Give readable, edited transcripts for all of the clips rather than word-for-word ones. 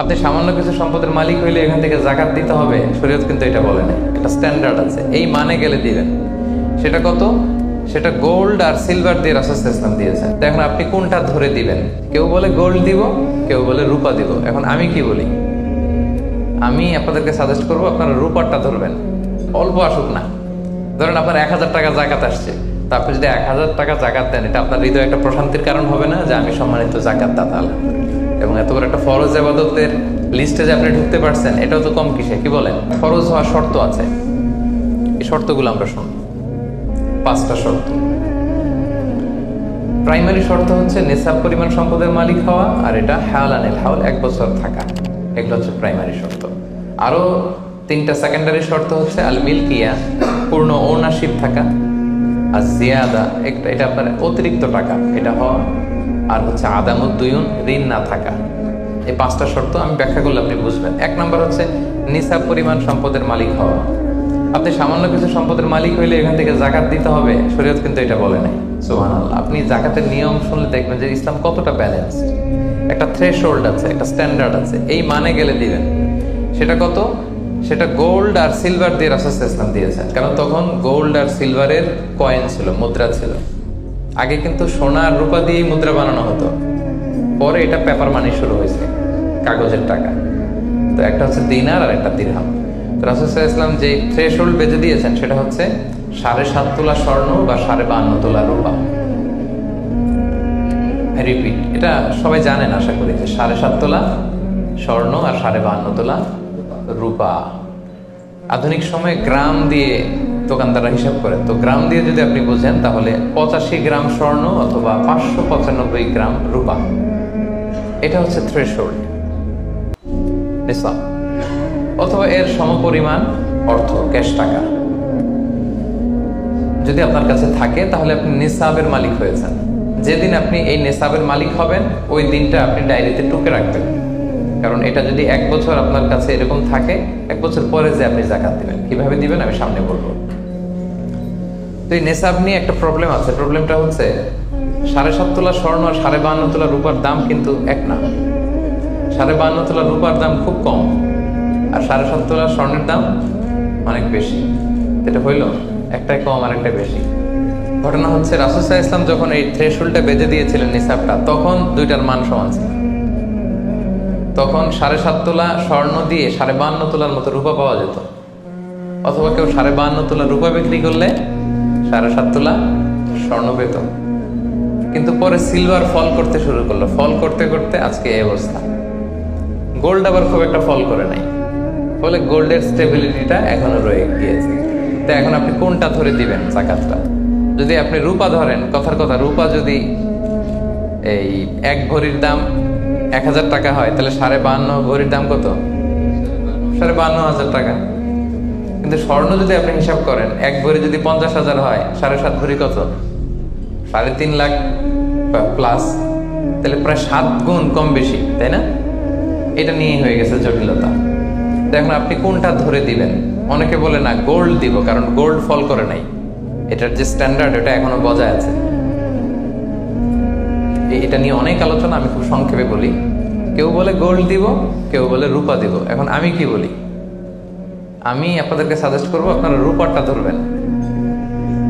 আপনি সামান্য কিছু সম্পদের মালিক হইলে এখান থেকে জাকাত দিতে হবে, শরীয়ত কিন্তু এটা বলে না। একটা স্ট্যান্ডার্ড আছে, এই মানে গেলে দিবেন। সেটা কত? সেটা গোল্ড আর সিলভার দিয়ে রাসূল সাল্লাল্লাহু আলাইহি ওয়াসাল্লাম দিয়েছেন। তো এখন আপনি কোনটা ধরে দিবেন? কেউ বলে গোল্ড দিব, কেউ বলে রূপা দিব। এখন আমি কি বলি? আমি আপনাদেরকে সাজেস্ট করবো আপনারা রূপারটা ধরবেন, অল্প আসুক না। ধরেন আপনার 1000 টাকা জাকাত আসছে, তা আপনি যদি 1000 টাকা জাকাত দেন, এটা আপনার হৃদয়ে একটা প্রশান্তির কারণ হবে না যে আমি সম্মানিত জাকাত দাতা আলহামদুলিল্লাহ। এবং এত বড় একটা ফরজ ইবাদতের লিস্টে যে আপনি ঢুকতে পারছেন, এটাও তো কম কিসে, কি বলেন? ফরজ হওয়ার শর্ত আছে, এই শর্তগুলো আমরা শুনব। 5টা শর্ত। প্রাইমারি শর্ত হচ্ছে নেসাব পরিমাণ সম্পদের মালিক হওয়া, আর এটা হাওলানিল হাওল 1 বছর থাকা। এগুলো হচ্ছে প্রাইমারি শর্ত। আরো 3টা সেকেন্ডারি শর্ত হচ্ছে আল মিলকিয়া, পূর্ণ ওনারশিপ থাকা, আর জিয়াদা, এটা আপনার অতিরিক্ত টাকা এটা হওয়া, আর হচ্ছে আদামুদ্দুয়ুন, ঋণ না থাকা। এই 5টা শর্ত আমি ব্যাখ্যা করলে আপনি বুঝবেন। 1 নম্বর হচ্ছে নিসাব পরিমাণ সম্পদের মালিক হওয়া। আপনি সামান্য কিছু সম্পদের মালিক হইলে এখান থেকে জাকাত দিতে হবে, শরীয়ত কিন্তু এটা বলে নাই। সুবহানাল্লাহ। আপনি জাকাতের নিয়ম শুনলে দেখবেন যে ইসলাম কতটা ব্যালেন্সড। একটা থ্রেশহোল্ড আছে, একটা স্ট্যান্ডার্ড আছে, এই মানে গেলে দিবেন। সেটা কত? সেটা গোল্ড আর সিলভার দিয়ে রাসূল সাল্লাল্লাহু আলাইহি ওয়াসাল্লাম দিয়েছেন। কারণ তখন গোল্ড আর সিলভারের কয়েন ছিল, মুদ্রা ছিল। আগে কিন্তু সোনা আর রূপা দিয়েই মুদ্রা বানানো হতো, পরে এটা পেপার মানি শুরু হয়েছে, কাগজের টাকা। তো একটা হচ্ছে দিনার আর একটা দিরহাম। রাসূল সাল্লাল্লাহু আলাইহি ওয়াসাল্লাম যে থ্রেশহোল্ড বেঁধে দিয়েছেন সেটা হচ্ছে 7.5 তোলা স্বর্ণ বা 52.5 তোলা রূপা। রিপিট, এটা সবাই জানেন আশা করি, যে 7.5 তোলা স্বর্ণ আর 52.5 তোলা রূপা। আধুনিক সময়ে গ্রাম দিয়ে দোকানদাররা হিসাব করেন, তো গ্রাম দিয়ে যদি আপনি বোঝেন তাহলে 85 গ্রাম স্বর্ণ অথবা 595 গ্রাম রূপা, এটা হচ্ছে থ্রেশহোল্ড নিসাব, অথবা এর সমপরিমাণ অর্থ, ক্যাশ টাকা যদি আপনার কাছে থাকে, তাহলে আপনি নিসাবের মালিক হয়েছেন। যেদিন আপনি এই নিসাবের মালিক হবেন, ওই দিনটা আপনি ডায়েরিতে টুকে রাখবেন। কারণ এটা যদি 1 বছর আপনার কাছে এরকম থাকে, 1 বছর পরে যে আপনি জাকাত দিবেন, কিভাবে দিবেন আমি সামনে বলবো। তো এই নেসাব নিয়ে একটা প্রবলেম আছে। প্রবলেমটা হচ্ছে 7.5 তোলা স্বর্ণ আর 52.5 তোলা রূপার দাম কিন্তু এক না। 52.5 তোলা রূপার দাম খুব কম, আর 7.5 তোলা স্বর্ণের দাম অনেক বেশি। এটা হইল একটাই কম আর একটা বেশি। ঘটনা হচ্ছে রাসূল সাল্লাল্লাহু আলাইহি ওয়াসাল্লাম যখন এই থ্রেশহোল্ডটা বেঁধে দিয়েছিলেন নিসাবটা, তখন দুইটার মান সমান ছিল। তখন 7.5 তোলা স্বর্ণ দিয়ে 52.5 তোলার মতো রূপা পাওয়া যেত, অথবা কেউ 52.5 তোলা রূপা বিক্রি করলে 7.5 তোলা স্বর্ণ পেত। কিন্তু পরে সিলভার ফল করতে শুরু করলো, ফল করতে করতে আজকে এই অবস্থা। গোল্ড আবার খুব একটা ফল করে নাই, ফলে গোল্ডের স্টেবিলিটিটা এখনো রয়ে গিয়েছে। তো এখন আপনি কোনটা ধরে দিবেন জাকাতটা? যদি আপনি রূপা ধরেন, কথার কথা, রূপা যদি এই 1 ভরির দাম 1000 টাকা হয়, তাহলে 52.5 ভরির দাম কত? 52,500 টাকা। কিন্তু স্বর্ণ যদি আপনি হিসাব করেন, 1 ভরি যদি 50,000 হয়, 7.5 ভরি কত? 3.5 লাখ প্লাস, তাহলে প্রায় 7 গুণ কম বেশি, তাই না? এটা নিয়েই হয়ে গেছে জটিলতা। তো এখন আপনি কোনটা ধরে দিবেন? অনেকে বলে না গোল্ড দিব, কারণ গোল্ড ফল করে নাই, এটার যে স্ট্যান্ডার্ড এটা এখনো বজায় আছে। এটা নিয়ে অনেক আলোচনা, আমি খুব সংক্ষেপে বলি। কেউ বলে গোল্ড দিব, কেউ বলে রূপা দিব। এখন আমি কি বলি? আমি আপনাদেরকে সাজেস্ট করবো আপনারা রূপারটা ধরবেন।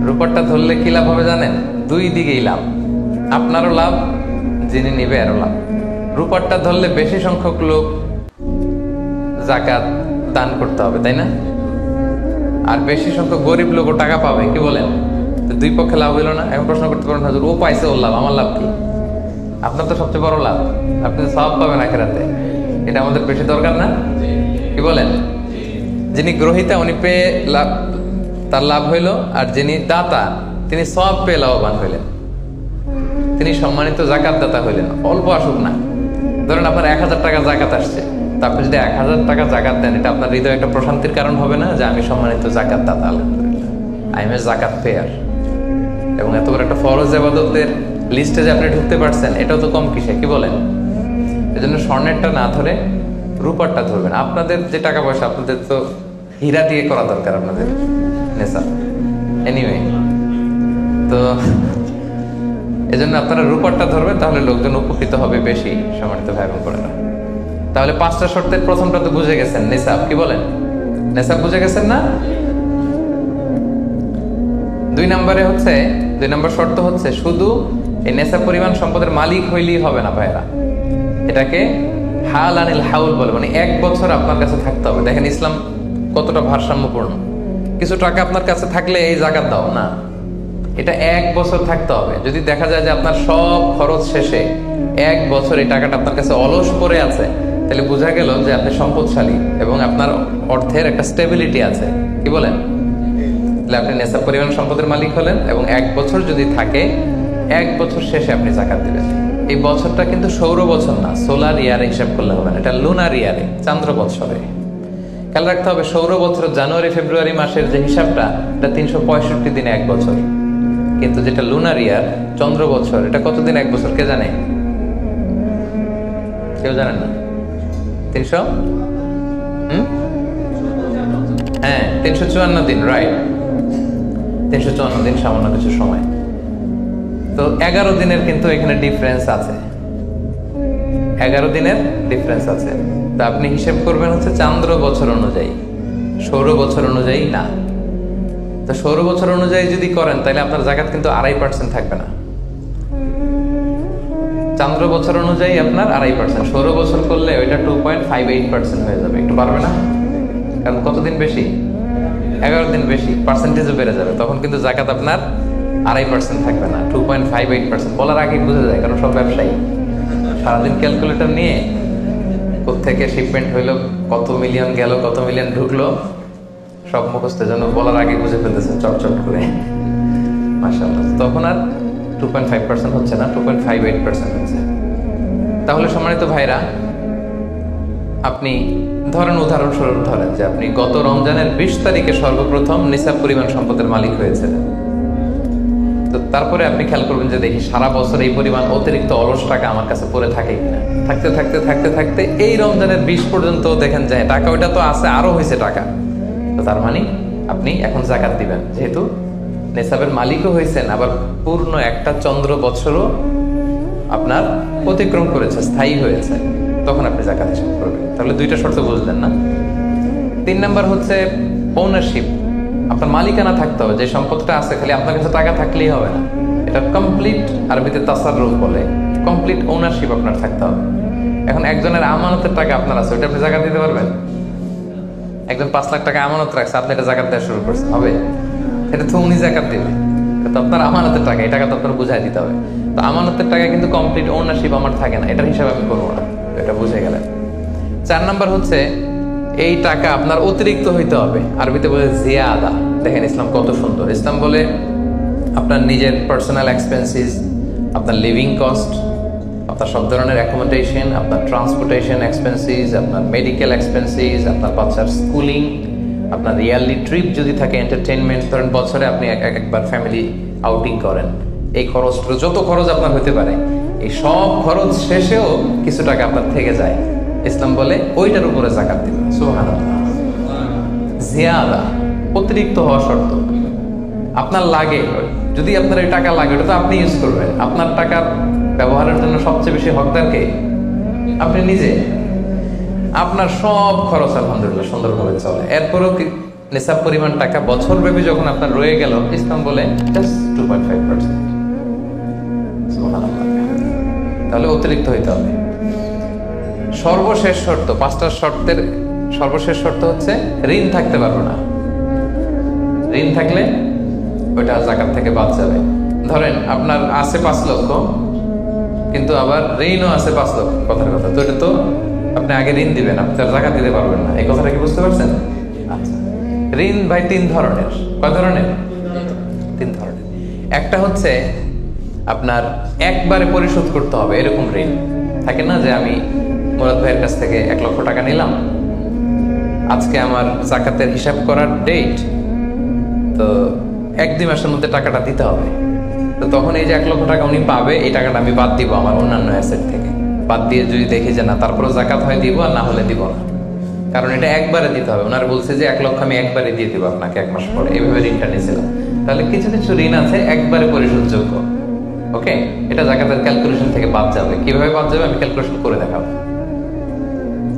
রূপারটা ধরলে কি লাভ হবে জানেন? 2 দিকেই লাভ, আপনারও লাভ, যিনি নিবে আরও লাভ। রূপারটা ধরলে বেশি সংখ্যক লোক জাকাত দান করতে হবে, তাই না? আর বেশি সংখ্যক গরিব লোকও টাকা পাবে, কি বলেন? তো 2 পক্ষে লাভ হইল না। এখন প্রশ্ন করতে পারেন, হুজুর ও পাইছে ওর লাভ, আমার লাভ কি? আপনার তো সবচেয়ে বড় লাভ, আপনি সওয়াব পাবেন আখিরাতে। এটা আমাদের বেশি দরকার না, কি বলেন? যিনি গ্রহীতা উনি পেয়ে লাভ, তার লাভ হইল, আর যিনি দাতা তিনি সওয়াব পেয়ে লাভবান হইলেন, তিনি সম্মানিত জাকাত দাতা হইলেন। অল্প আসুক না। ধরেন আপনার 1000 টাকা জাকাত আসছে, তা আপনি যদি 1000 টাকা জাকাত দেন, এটা আপনার হৃদয়ে একটা প্রশান্তির কারণ হবে না যে আমি সম্মানিত জাকাত দাতা আলহামদুলিল্লাহ, আই এম এ জাকাত পেয়ার। এবং এত বড় একটা ফরজ ইবাদতের লিস্টে যে আপনি ঢুকতে পারছেন, এটাও তো কম কিসে, কি বলেন? এজন্য স্বর্ণেরটা না ধরে রূপারটা ধরবেন। আপনাদের যে টাকা পয়সা, আপনাদের তো হীরা দিয়ে করা দরকার আপনাদের নেশা। এনিওয়ে, তো এজন্য আপনারা রূপারটা ধরবেন, তাহলে লোকজন উপকৃত হবে বেশি, সম্মানিত ভাই বোন বোনেরা। তাহলে 5টা শর্তের প্রথমটা তো বুঝে গেছেন, নিসাব। কি বলেন? নিসাব বুঝে গেছেন না? 2 নম্বর শর্ত হচ্ছে শুধু এই নেশাব পরিমাণ সম্পদের মালিক হইলেই হবে না ভাইরা, এটাকে হাল আনিল হাউল বলে, মানে 1 বছর আপনার কাছে থাকতে হবে। দেখেন ইসলাম কতটা ভারসাম্যপূর্ণ। কিছু টাকা আপনার কাছে থাকলে এই জাকাত দাও না, এটা 1 বছর থাকতে হবে। যদি দেখা যায় যে আপনার সব খরচ শেষে 1 বছর এই টাকাটা আপনার কাছে অলস পড়ে আছে, তাহলে বোঝা গেল যে আপনি সম্পদশালী এবং আপনার অর্থের একটা স্টেবিলিটি আছে। কি বলেন? তাহলে আপনি নেশাব পরিমাণ সম্পদের মালিক হলেন এবং 1 বছর যদি থাকে, 1 বছর শেষে আপনি জাকাত দিবেন। এই বছরটা কিন্তু সৌর বছর না, সোলার ইয়ারে হিসাব করলে হবে না, এটা লুনার ইয়ারে, চান্দ্র বছরে। খেয়াল রাখতে হবে, সৌর বছর জানুয়ারি ফেব্রুয়ারি মাসের যে হিসাবটা, এটা 365 দিনে 1 বছর। কিন্তু যেটা লুনার ইয়ার, চন্দ্র বছর, এটা কতদিন 1 বছর কে জানে? কেউ জানেন না? 300 হ্যাঁ 354 দিন, রাইট। 354 দিন, সামান্য কিছু সময়। তো 11 দিনের কিন্তু এখানে ডিফারেন্স আছে, 11 দিনের ডিফারেন্স আছে। তো আপনি হিসেব করবেন হচ্ছে চান্দ্র বছর অনুযায়ী, সৌর বছর অনুযায়ী না। তো সৌর বছর অনুযায়ী যদি করেন তাহলে আপনার জাকাত কিন্তু 2.5% থাকবে না। চান্দ্র বছর অনুযায়ী আপনার 2.5%, সৌর বছর করলে ওইটা 2.58% হয়ে যাবে। একটু পারবে না? কারণ কতদিন বেশি? 11 দিন বেশি, পার্সেন্টেজও বেড়ে যাবে। তখন কিন্তু জাকাত আপনার 2.5% থাকবে না, 2.58%। বলার আগে বোঝা যায়, কারণ সব ব্যবসায়ী সারাদিন ক্যালকুলেটর নিয়ে কোত্থেকে শিপমেন্ট হইলো, কত মিলিয়ন গেল, কত মিলিয়ন ঢুকলো, সব মুখস্থ, যেন বলার আগে বুঝে ফেলতেছেন চটচট করে, মাশাআল্লাহ। তখন আর 2.5% হচ্ছে না, 2.58% হচ্ছে। তাহলে সম্মানিত ভাইরা, আপনি ধরেন, উদাহরণস্বরূপ ধরেন যে আপনি গত রমজানের 20 তারিখে সর্বপ্রথম নিসাব পরিমাণ সম্পদের মালিক হয়েছিলেন। তো তারপরে আপনি খেয়াল করবেন যে দেখি সারা বছর এই পরিমাণ অতিরিক্ত অলস টাকা আমার কাছে পড়ে থাকে কিনা। থাকতে থাকতে থাকতে থাকতে এই রমজানের 20 পর্যন্ত দেখেন যায় টাকা ওইটা তো আছে, আরো হয়েছে টাকা। তো তার মানে আপনি এখন জাকাত দিবেন, যেহেতু নেসাবের মালিকও হয়েছেন, আবার পূর্ণ একটা চন্দ্র বছরও আপনার অতিক্রম করেছে, স্থায়ী হয়েছে, তখন আপনি জাকাত হিসাব করবেন। তাহলে 2টা শর্ত বুঝলেন না? 3 নাম্বার হচ্ছে ওনারশিপ। আপনার মালিকানা থাকতে হবে, যে সম্পদটা আছে খালি আপনার কাছে টাকা থাকলেই হবে না, এটা কমপ্লিট, আরবিতে তাসাররুফ বলে, কমপ্লিট ওনারশিপ আপনার থাকতে হবে। এখন একজনের আমানতের টাকা আপনার আছে, ওটা আপনি জাকাত দিতে পারবেন? একজন 5 লাখ টাকা আমানত রাখছে, আপনি এটা জাকাত দেওয়া শুরু করছেন, হবে? এটা তো উনি জাকাত দিবে, এটা তো আপনার আমানতের টাকা, এই টাকা তো আপনার বুঝাই দিতে হবে। তো আমানতের টাকা কিন্তু কমপ্লিট ওনারশিপ আমার থাকে না, এটার হিসাব আমি করবো না, এটা বুঝে গেলেন। 4 নাম্বার হচ্ছে এই টাকা আপনার অতিরিক্ত হইতে হবে, আরবিতে বলে জিয়াদা। দেখেন ইসলাম কত সুন্দর। ইসলাম বলে আপনার নিজের পার্সোনাল এক্সপেন্সিস, আপনার লিভিং কস্ট, আপনার সব ধরনের অ্যাকোমোডেশন, আপনার ট্রান্সপোর্টেশন এক্সপেন্সিস, আপনার মেডিকেল এক্সপেন্সিস, আপনার বাচ্চার স্কুলিং, আপনার ইয়ারলি ট্রিপ যদি থাকে, এন্টারটেনমেন্ট, ধরেন বছরে আপনি একবার ফ্যামিলি আউটিং করেন, এই খরচগুলো যত খরচ আপনার হতে পারে, এই সব খরচ শেষেও কিছু টাকা আপনার থেকে যায়, ইসলাম বলে ওইটার উপরে জাকাত দিবেন। সুবহানাল্লাহ। জিয়াদা, অতিরিক্ত হওয়া শর্ত। আপনার লাগে, যদি আপনার এই টাকা লাগে, ওটা তো আপনি ইউজ করবেন। আপনার টাকার ব্যবহারের জন্য সবচেয়ে বেশি হকদার কে? আপনি নিজে। আপনার সব খরচ আলহামদুলিল্লাহ সুন্দরভাবে চলে, এরপরেও কি নিসাব পরিমাণ টাকা বছর ব্যাপী যখন আপনার রয়ে গেল, ইসলাম বলে জাস্ট 2.5%। সুবহানাল্লাহ। তাহলে অতিরিক্ত হইতে হবে। সর্বশেষ শর্ত, 5টা শর্তের সর্বশেষ শর্ত হচ্ছে ঋণ থাকতে পারবে না। ঋণ থাকলে ওইটা জাকাত থেকে বাদ যাবে। ধরেন আপনার আছে 5 লক্ষ, কিন্তু আবার ঋণও আছে 5 লক্ষ, কথার কথা, তো এটা তো আপনি আগে ঋণ দিবেন, আপনি তার জাকাত দিতে পারবেন না। এই কথাটা কি বুঝতে পারছেন? আচ্ছা, ঋণ ভাই 3 ধরনের। কয় ধরনের? 3 ধরনের। একটা হচ্ছে আপনার একবারে পরিশোধ করতে হবে, এরকম ঋণ থাকে না, যে আমি মুরাদ ভাইয়ের কাছ থেকে 1 লক্ষ টাকা নিলাম, আজকে আমার জাকাতের হিসাব করার ডেট, তো 1-2 মাসের মধ্যে টাকাটা দিতে হবে। তো তখন এই যে 1 লক্ষ টাকা উনি পাবে, এই টাকাটা আমি বাদ দিব আমার অন্যান্য অ্যাসেট থেকে। বাদ দিয়ে যদি দেখি যে না, তারপরে জাকাত হয় দিব, আর না হলে দিব না, কারণ এটা একবারে দিতে হবে। ওনার বলছে যে 1 লক্ষ আমি একবারে দিয়ে দিব আপনাকে 1 মাস পরে, এইভাবে ঋণটা নিয়েছিলাম। তাহলে কিছু কিছু ঋণ আছে একবারে পরিশোধযোগ্য, ওকে, এটা জাকাতের ক্যালকুলেশন থেকে বাদ যাবে। কিভাবে বাদ যাবে আমি ক্যালকুলেশন করে দেখাবো।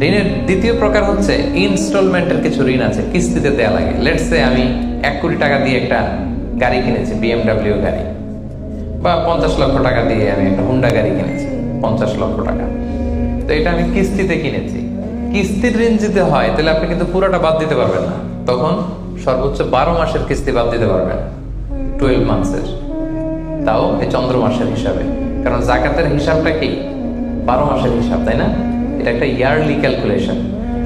ঋণের দ্বিতীয় প্রকার হচ্ছে ইনস্টলমেন্টের কিছু ঋণ আছে, কিস্তিতে দেয়া লাগে। লেটস সে আমি 1 কোটি টাকা দিয়ে একটা গাড়ি কিনেছি, BMW গাড়ি, বা 50 লক্ষ টাকা দিয়ে আমি একটা হুন্ডা গাড়ি কিনেছি, 50 লক্ষ টাকা। তো এটা আমি কিস্তিতে কিনেছি। কিস্তির ঋণ যদি হয় তাহলে আপনি কিন্তু পুরোটা বাদ দিতে পারবেন না, তখন সর্বোচ্চ 12 মাসের কিস্তি বাদ দিতে পারবেন, 12 মান্থসের, তাও এই চন্দ্র মাসের হিসাবে। কারণ জাকাতের হিসাবটা কি 12 মাসের হিসাব, তাই না? এটা একটা ইয়ারলি ক্যালকুলেশন।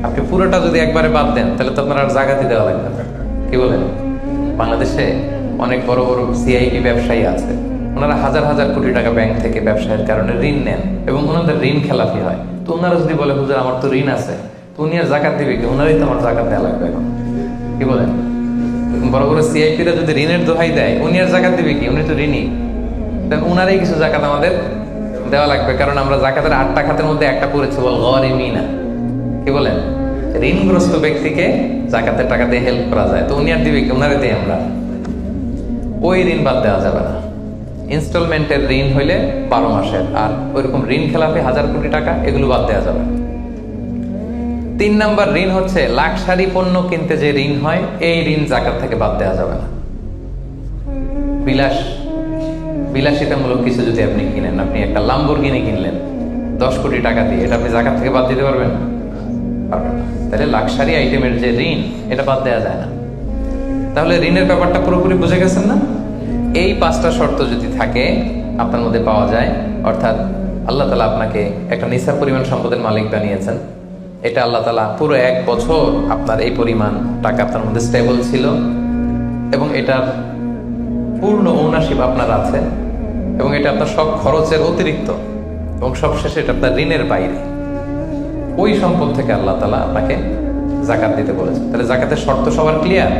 আপনি পুরোটা যদি একবারে বাদ দেন তাহলে তো আপনার আর জাকাতই দেওয়া লাগবে না। কি বলেন? বাংলাদেশে অনেক বড় বড় সিআইপি ব্যবসায়ী আছে, ওনারা হাজার হাজার কোটি টাকা ব্যাংক থেকে ব্যবসায়ের কারণে ঋণ নেন এবং ওনাদের ঋণ খেলাপি হয়। তো ওনারা যদি বলে হুজুর আমার তো ঋণ আছে, তো উনি আর জাকাত দিবে কি? ওনারই তো আমার জাকাত দেওয়া লাগবে এখন। কি বলেন? বড় বড় সিআইপিরা যদি ঋণের দোহাই দেয়, উনি আর জাকাত দিবে কি? উনি তো ঋণী। উনারই কিছু জাকাত আমাদের দেওয়া লাগবে, কারণ আমরা জাকাতের 8টা খাতের মধ্যে একটা পড়েছি, বল গরিমিনা। কি বলেন? ঋণগ্রস্ত ব্যক্তিকে জাকাতের টাকা দিয়ে হেল্প করা যায়, তো উনি আর দিবে কি? উনারে দিই আমরা। ওই ঋণ বাদ দেওয়া যাবে না। ইনস্টলমেন্টের ঋণ হইলে 12 মাসের, আর ওইরকম ঋণ খেলাপি 1000 কোটি টাকা, এগুলো বাদ দেওয়া যাবে। 3 নাম্বার ঋণ হচ্ছে লাক্সারি পণ্য কিনতে যে ঋণ হয়, এই ঋণ জাকাত থেকে বাদ দেওয়া যাবে না। বিলাসিতামূলক কিছু যদি আপনি কিনেন, আপনি একটা লাম্বরগিনি কিনলেন 10 কোটি টাকা দিয়ে, এটা আপনি জাকাত থেকে বাদ দিতে পারবেন? পারবেন না। তাহলে লাক্সারি আইটেমের যে ঋণ, এটা বাদ দেওয়া যায় না। তাহলে ঋণের ব্যাপারটা পুরোপুরি বুঝে গেছেন না? এই 5টা শর্ত যদি থাকে আপনার মধ্যে পাওয়া যায়, অর্থাৎ আল্লাহ তাআলা আপনাকে একটা নিসাব পরিমাণ সম্পদের মালিক বানিয়েছেন, এটা আল্লাহ তাআলা পুরো 1 বছর আপনার এই পরিমাণ টাকা আপনার মধ্যে স্টেবল ছিল, এবং এটার পূর্ণ ওনারশিপ আপনার আছে, এবং এটা আপনার সব খরচের অতিরিক্ত, এবং সবশেষে এটা আপনার ঋণের বাইরে। ওই সম্পদ থেকে আল্লাহ তাআলা আপনাকে জাকাত দিতে বলেছেন। তাহলে জাকাতের শর্ত সবার ক্লিয়ার?